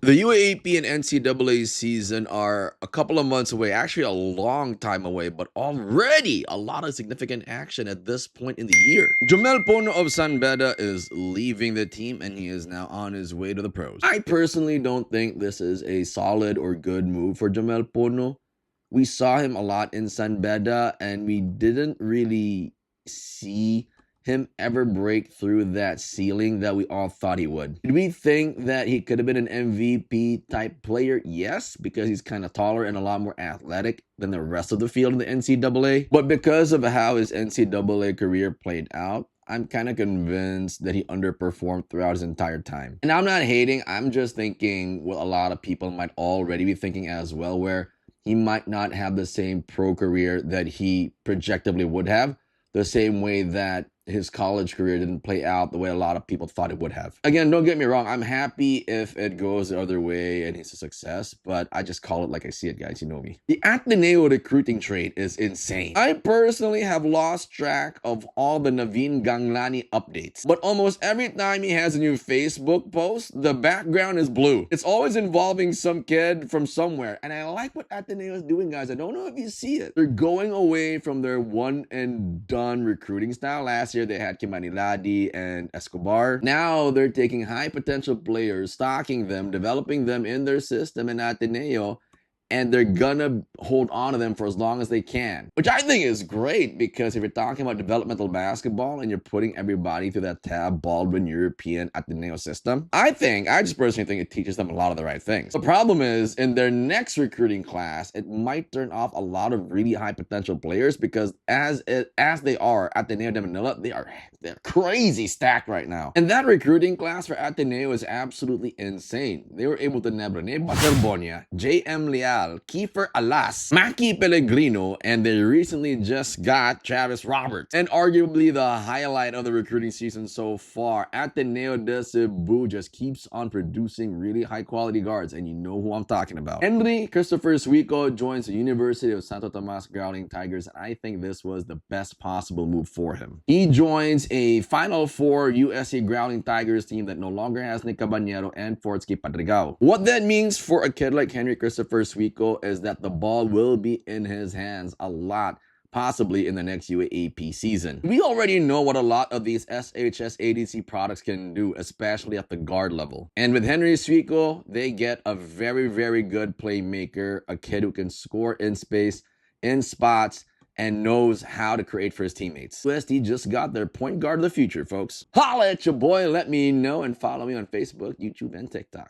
The UAAP and NCAA season are a couple of months away, actually a long time away, but already a lot of significant action at this point in the year. Jomel Pono of San Beda is leaving the team and he is now on his way to the pros. I personally don't think this is a solid or good move for Jomel Pono. We saw him a lot in San Beda and we didn't really see him ever break through that ceiling that we all thought he would. Did we think that he could have been an MVP type player? Yes, because he's kind of taller and a lot more athletic than the rest of the field in the NCAA. But because of how his NCAA career played out, I'm kind of convinced that he underperformed throughout his entire time. And I'm not hating, I'm just thinking what a lot of people might already be thinking as well, where he might not have the same pro career that he projectively would have, the same way that his college career didn't play out the way a lot of people thought it would have. Again, don't get me wrong. I'm happy if it goes the other way and he's a success, but I just call it like I see it, guys. You know me. The Ateneo recruiting trade is insane. I personally have lost track of all the Naveen Ganglani updates, but almost every time he has a new Facebook post, the background is blue. It's always involving some kid from somewhere, and I like what Ateneo is doing, guys. I don't know if you see it. They're going away from their one and done recruiting style. Last year, they had Kimaniladi and Escobar. Now they're taking high potential players, stocking them, developing them in their system in Ateneo, and they're gonna hold on to them for as long as they can, which I think is great, because if you're talking about developmental basketball and you're putting everybody through that Tab Baldwin European Ateneo system, I just personally think it teaches them a lot of the right things. The problem is, in their next recruiting class, it might turn off a lot of really high potential players, because as they are Ateneo de Manila, they're crazy stacked right now. And that recruiting class for Ateneo is absolutely insane. They were able to nab Rene Baterbonia, J.M. Leal, Kiefer Alas, Maki Pellegrino, and they recently just got Travis Roberts. And arguably the highlight of the recruiting season so far, Ateneo de Cebu just keeps on producing really high quality guards, and you know who I'm talking about. Henry Christopher Suico joins the University of Santo Tomas Growling Tigers, and I think this was the best possible move for him. He joins a Final Four USC Growling Tigers team that no longer has Nick Caballero and Fortsky Padrigao. What that means for a kid like Henry Christopher Suico is that the ball will be in his hands a lot, possibly in the next UAAP season. We already know what a lot of these SHS ADC products can do, especially at the guard level. And with Henry Suico, they get a very, very good playmaker, a kid who can score in space, in spots, and knows how to create for his teammates. USD just got their point guard of the future, folks. Holla at your boy, let me know, and follow me on Facebook, YouTube, and TikTok.